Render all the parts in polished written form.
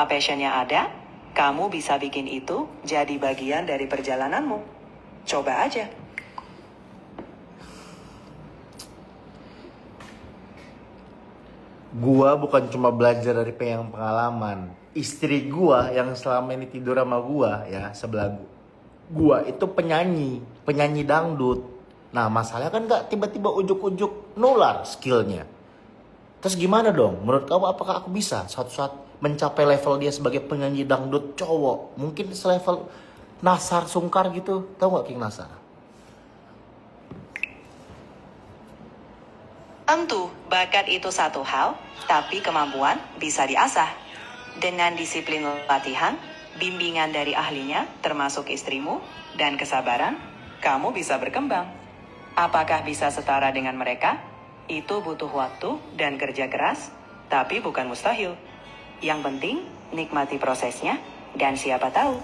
passionnya ada, kamu bisa bikin itu jadi bagian dari perjalananmu. Coba aja. Gua bukan cuma belajar dari pengalaman. Istri gua yang selama ini tidur sama gua ya sebelah gua itu penyanyi dangdut. Nah masalahnya kan nggak tiba-tiba ujuk-ujuk nular skillnya. Terus gimana dong? Menurut kamu apakah aku bisa suatu saat mencapai level dia sebagai penyanyi dangdut cowok? Mungkin selevel Nasar Sungkar gitu. Tahu nggak King Nasar? Tentu, bakat itu satu hal, tapi kemampuan bisa diasah. Dengan disiplin latihan, bimbingan dari ahlinya, termasuk istrimu, dan kesabaran, kamu bisa berkembang. Apakah bisa setara dengan mereka? Itu butuh waktu dan kerja keras, tapi bukan mustahil. Yang penting, nikmati prosesnya, dan siapa tahu,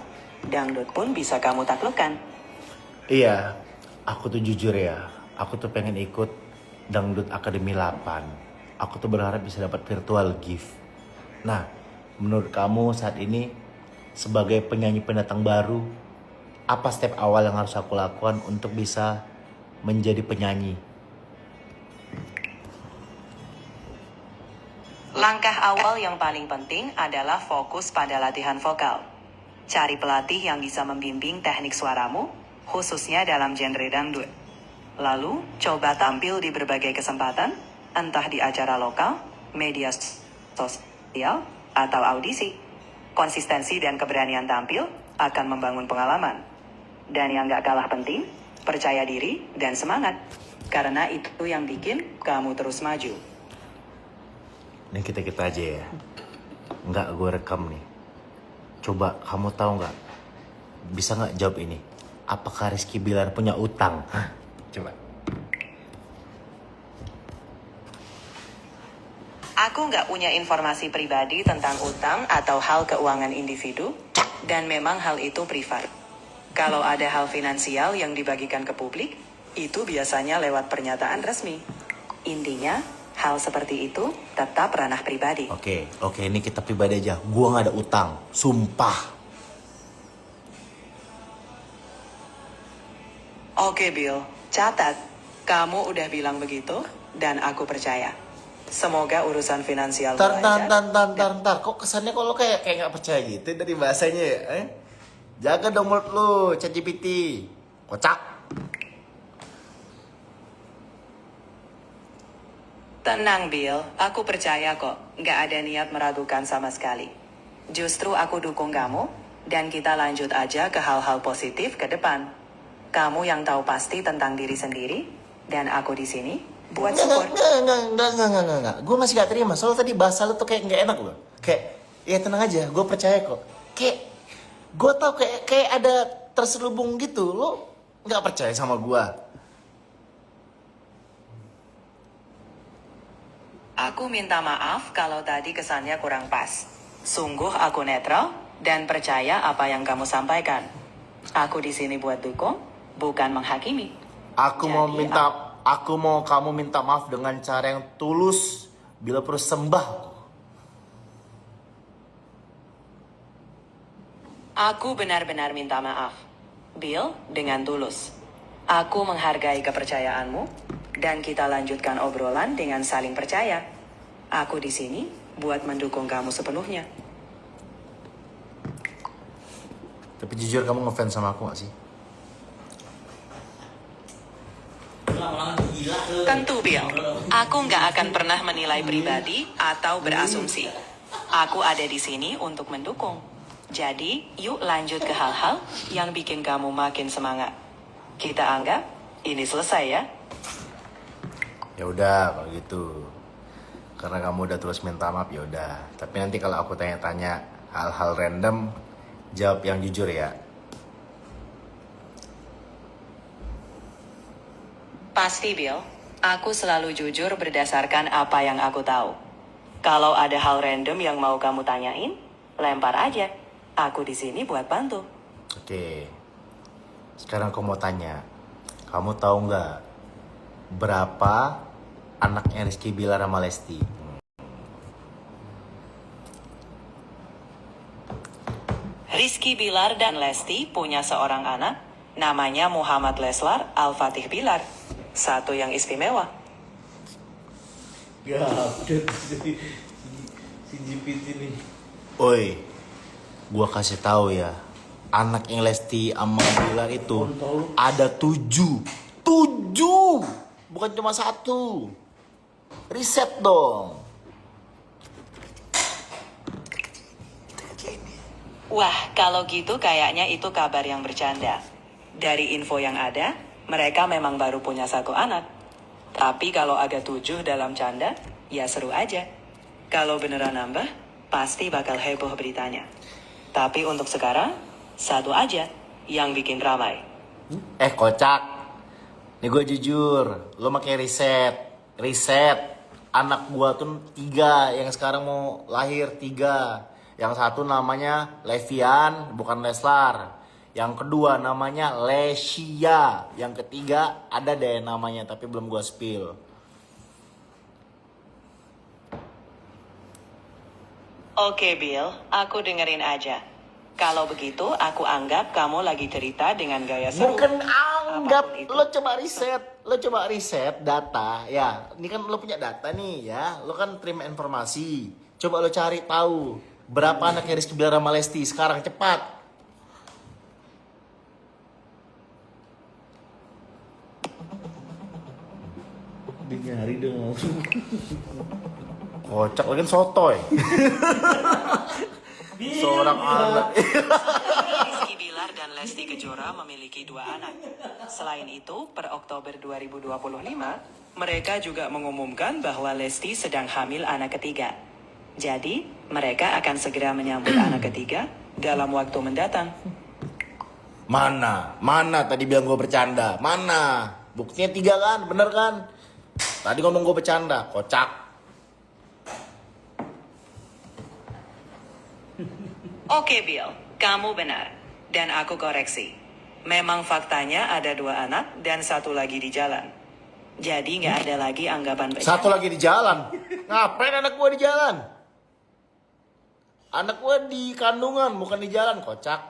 dangdut pun bisa kamu taklukkan. Iya, aku tuh jujur ya. Aku tuh pengen ikut Dangdut Akademi 8. Aku tuh berharap bisa dapat virtual gift. Nah, menurut kamu saat ini sebagai penyanyi pendatang baru, apa step awal yang harus aku lakukan untuk bisa menjadi penyanyi? Langkah awal yang paling penting adalah fokus pada latihan vokal. Cari pelatih yang bisa membimbing teknik suaramu, khususnya dalam genre dangdut. Lalu, coba tampil di berbagai kesempatan, entah di acara lokal, media sosial, atau audisi. Konsistensi dan keberanian tampil akan membangun pengalaman. Dan yang gak kalah penting, percaya diri dan semangat. Karena itu yang bikin kamu terus maju. Ini kita aja ya. Nggak gue rekam nih. Coba kamu tahu nggak? Bisa nggak jawab ini? Apakah Rizky Bilar punya utang? Hah? Coba. Aku nggak punya informasi pribadi tentang utang atau hal keuangan individu, dan memang hal itu privat. Kalau ada hal finansial yang dibagikan ke publik, itu biasanya lewat pernyataan resmi. Intinya, hal seperti itu tetap ranah pribadi. Oke, ini kita pribadi aja. Gua nggak ada utang, sumpah. Oke Bill, catat. Kamu udah bilang begitu, dan aku percaya. Semoga urusan finansial Ntar. Kok kesannya kok lo kayak nggak percaya gitu dari bahasanya ya? Jaga dong mulut lo, ChatGPT. Kocak. Tenang Bill, aku percaya kok. Nggak ada niat meragukan sama sekali. Justru aku dukung kamu, dan kita lanjut aja ke hal-hal positif ke depan. Kamu yang tahu pasti tentang diri sendiri, dan aku di sini buat support. Enggak. Gue masih gak terima. Soalnya tadi bahasa lo tuh kayak nggak enak loh. Kayak, ya tenang aja. Gue percaya kok. Kayak, gue tau kayak ada terselubung gitu. Lo nggak percaya sama gue? Aku minta maaf kalau tadi kesannya kurang pas. Sungguh aku netral dan percaya apa yang kamu sampaikan. Aku di sini buat dukung, bukan menghakimi. Aku mau kamu minta maaf dengan cara yang tulus bila perlu sembah. Aku benar-benar minta maaf. Bill, dengan tulus. Aku menghargai kepercayaanmu, dan kita lanjutkan obrolan dengan saling percaya. Aku di sini buat mendukung kamu sepenuhnya. Tapi jujur kamu ngefans sama aku gak sih? Tentu Bill, aku nggak akan pernah menilai pribadi atau berasumsi. Aku ada di sini untuk mendukung. Jadi, yuk lanjut ke hal-hal yang bikin kamu makin semangat. Kita anggap ini selesai ya. Ya udah kalau gitu. Karena kamu udah terus minta maaf ya udah. Tapi nanti kalau aku tanya-tanya hal-hal random, jawab yang jujur ya. Pasti Bill, aku selalu jujur berdasarkan apa yang aku tahu. Kalau ada hal random yang mau kamu tanyain, lempar aja. Aku di sini buat bantu. Oke. Sekarang aku mau tanya. Kamu tahu nggak berapa anaknya Rizky Bilar sama Lesti? Rizky Bilar dan Lesti punya seorang anak, namanya Muhammad Leslar Al-Fatih Bilar. Satu yang istimewa. Ya, udah si GPT nih. Oi, gua kasih tahu ya, anak yang Lesti sama Bilar itu ada 7, bukan cuma 1. Riset dong. Wah, kalau gitu kayaknya itu kabar yang bercanda. Dari info yang ada, mereka memang baru punya 1 anak. Tapi kalau ada 7 dalam canda, ya seru aja. Kalau beneran nambah, pasti bakal heboh beritanya. Tapi untuk sekarang, 1 aja yang bikin ramai. Kocak. Nih gue jujur, lo makin riset. Anak gua tuh 3, yang sekarang mau lahir 3. Yang satu namanya Levian, bukan Leslar. Yang kedua namanya Lesia. Yang ketiga ada deh namanya, tapi belum gua spill. Oke Bill, aku dengerin aja. Kalau begitu, aku anggap kamu lagi cerita dengan gaya seru. Bukan anggap, Apapun itu. lo coba riset data ya. Ini kan lo punya data nih ya, lo kan terima informasi. Coba lo cari tahu berapa anaknya Rizky Bilar sama Lesti sekarang, cepat. Dia nyari dong. Kocak lagi sotoy. Seorang anak. Rizky Bilar dan Lesti Kejora memiliki 2 anak. Selain itu, per Oktober 2025, mereka juga mengumumkan bahwa Lesti sedang hamil anak ketiga. Jadi, mereka akan segera menyambut anak ketiga dalam waktu mendatang. Mana tadi bilang gue bercanda? Mana? Buktinya 3 kan, bener kan? Tadi ngomong gue bercanda, kocak. Oke Bill, kamu benar. Dan aku koreksi. Memang faktanya ada 2 anak dan 1 lagi di jalan. Jadi nggak ada lagi anggapan bercanda. 1 lagi di jalan. Ngapain anak gue di jalan? Anak gue di kandungan, bukan di jalan, kocak.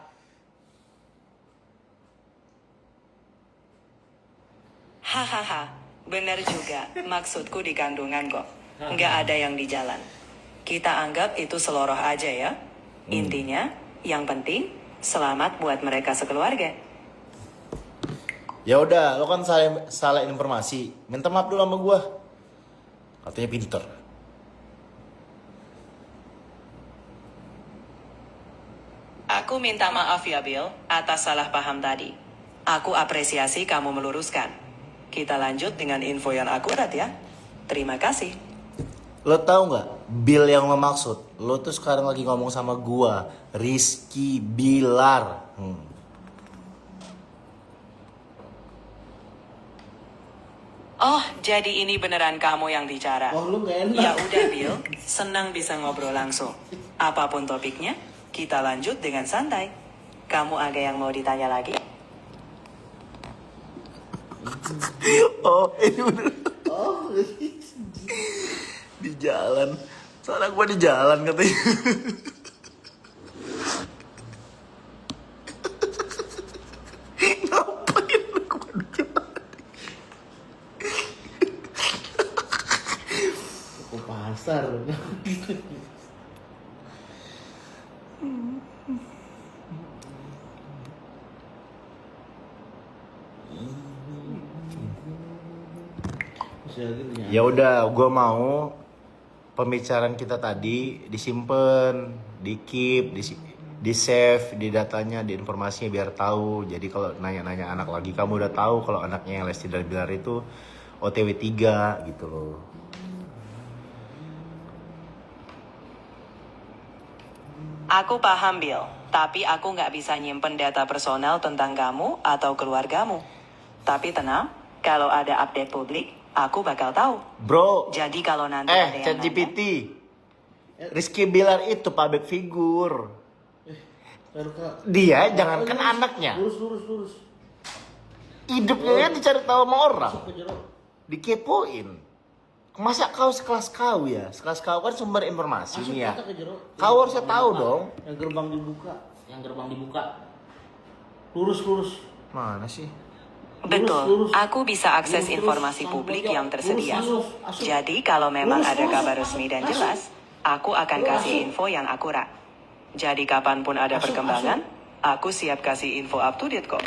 Hahaha, benar juga. Maksudku di kandungan kok. Nggak ada yang di jalan. Kita anggap itu seloroh aja ya. Intinya, yang penting selamat buat mereka sekeluarga. Ya udah, lo kan salah informasi. Minta maaf dulu sama gue. Katanya pinter. Aku minta maaf ya Bill, atas salah paham tadi. Aku apresiasi kamu meluruskan. Kita lanjut dengan info yang akurat ya. Terima kasih. Lo tau nggak? Bill yang lo maksud. Lo tuh sekarang lagi ngomong sama gue, Rizky Bilar. Oh, jadi ini beneran kamu yang bicara. Oh, lu gak enak. Ya udah Bill, senang bisa ngobrol langsung. Apapun topiknya, kita lanjut dengan santai. Kamu ada yang mau ditanya lagi? Oh, ini bener. Oh, Di jalan. Soalnya gue di jalan katanya. Ngapain lu gue di jalan? ke pasar. Ya udah, gue mau pembicaraan kita tadi disimpan, di keep, di save di datanya, di informasinya biar tahu. Jadi kalau nanya-nanya anak lagi, kamu udah tahu kalau anaknya Lesti dan Bilar itu OTW 3 gitu loh. Aku paham Bill, tapi aku nggak bisa nyimpen data personal tentang kamu atau keluargamu. Tapi tenang, kalau ada update publik, aku bakal tahu. Bro, Jadi kalau nanti ada yang ChatGPT, Rizky Bilar itu public figure. Dia jangankan anaknya, Lurus. hidupnya kan dicari tahu sama orang, Masuk ke jeruk. dikepoin. Masa kau sekelas kau ya? Sekelas kau kan sumber informasi Masuk nih ya. kita ke jeruk. Kau harusnya tahu dong. Yang gerbang dibuka. yang gerbang dibuka. Lurus. Mana sih? Betul, aku bisa akses informasi publik yang tersedia. Jadi kalau memang ada kabar resmi dan jelas, aku akan kasih info yang akurat. Jadi kapanpun ada perkembangan, aku siap kasih info up to date kok.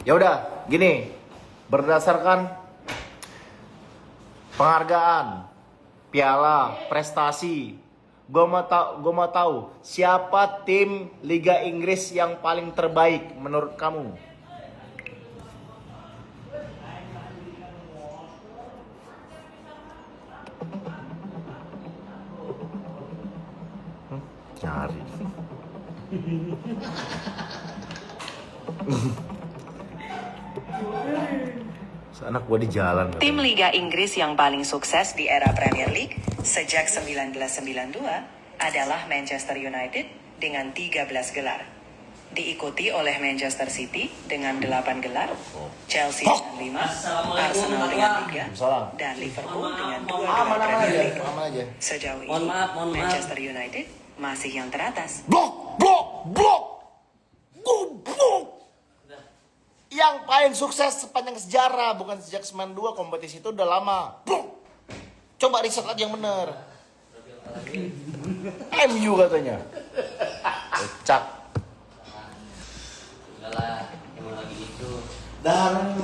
Ya udah, gini. Berdasarkan penghargaan, piala, prestasi, gue mau tahu siapa tim Liga Inggris yang paling terbaik menurut kamu? Cari. Anak gua di jalan. Tim Liga Inggris yang paling sukses di era Premier League sejak 1992 adalah Manchester United dengan 13 gelar. Diikuti oleh Manchester City dengan 8 gelar, Chelsea dengan 5, Arsenal dengan 3, dan Liverpool dengan 2 gelar Premier League. Sejauh ini, Manchester United masih yang teratas. Blok! Yang paling sukses sepanjang sejarah, bukan sejak 92, kompetisi itu udah lama. Blok! Coba riset lagi yang bener. MU katanya. Cak. Enggak lah, emang lagi itu. Daharan.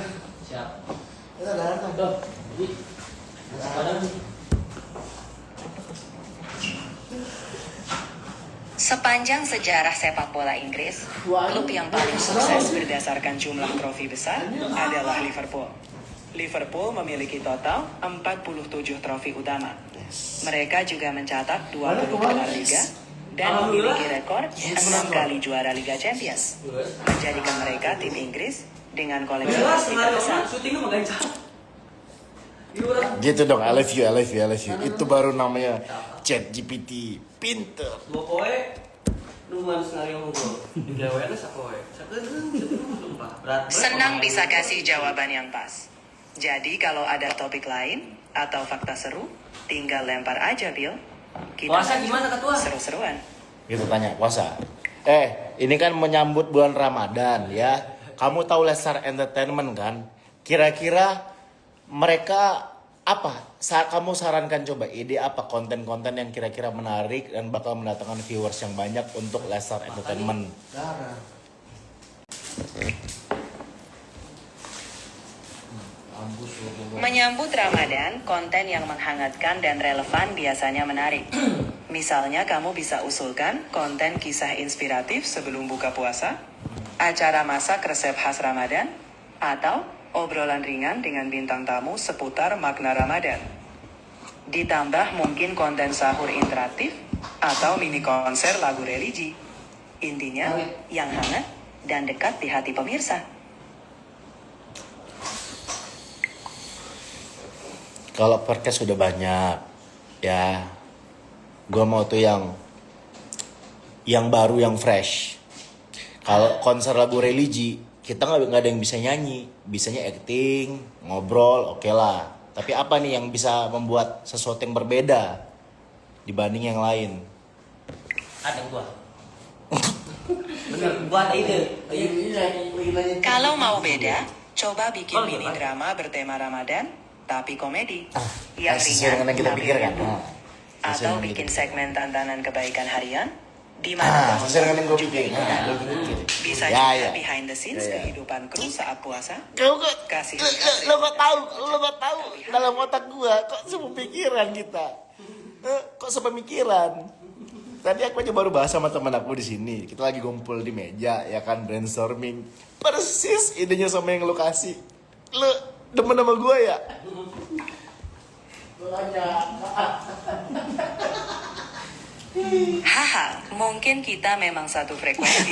Siap. Kita daharan. Tuh, jadi sekarang Sepanjang sejarah sepak bola Inggris, klub yang paling sukses berdasarkan jumlah trofi besar adalah Liverpool. Liverpool memiliki total 47 trofi utama. Mereka juga mencatat 20 gelar Liga dan memiliki rekor 6 kali juara Liga Champions, menjadikan mereka tim Inggris dengan koleksi trofi terbesar. Gitu dong, I love you. Itu baru namanya ChatGPT. Pinter. pokoknya lu harus ngari ngomong di awareness apa ya? Senang bisa kasih jawaban yang pas. Jadi kalau ada topik lain atau fakta seru, tinggal lempar aja, Bill. Kita Puasa lanjut. gimana, Ketua? Seru-seruan. Gitu tanya, puasa. Ini kan menyambut bulan Ramadan ya. Kamu tahu Lestar Entertainment kan? Kira-kira mereka apa? Kamu sarankan coba ide apa konten-konten yang kira-kira menarik dan bakal mendatangkan viewers yang banyak untuk Lestar Entertainment. Menyambut Ramadan, konten yang menghangatkan dan relevan biasanya menarik. Misalnya kamu bisa usulkan konten kisah inspiratif sebelum buka puasa, acara masak resep khas Ramadan, atau obrolan ringan dengan bintang tamu seputar makna Ramadan. Ditambah mungkin konten sahur interaktif atau mini konser lagu religi. Intinya, yang hangat dan dekat di hati pemirsa. Kalau podcast sudah banyak, ya, gue mau tuh yang baru, yang fresh. Kalau konser lagu religi, kita nggak ada yang bisa nyanyi, bisanya acting, ngobrol, oke lah. Tapi apa nih yang bisa membuat sesuatu yang berbeda dibanding yang lain? Ada gua. Bener, gua ada ide. Kalau mau beda, coba bikin mini drama bertema Ramadan, tapi komedi. Yang sesuai dengan yang kita tapi pikirkan. ringan. Sesuai Atau dengan bikin kita. segmen tantangan kebaikan harian, di mana kamu Sesuai dengan yang gue juga pikirin. ikutan. Gue pikir. Bisa Ya, juga ya. behind the scenes Ya, ya. kehidupan kru saat puasa. Lo kok tahu Tapi dalam otak gua kok sepemikiran kita. Kok sepemikiran. Tadi aku aja baru bahas sama teman aku di sini. Kita lagi ngumpul di meja ya kan, brainstorming. Persis idenya sama yang lo kasih. Lo demen sama gua ya? Haha, mungkin kita memang satu frekuensi.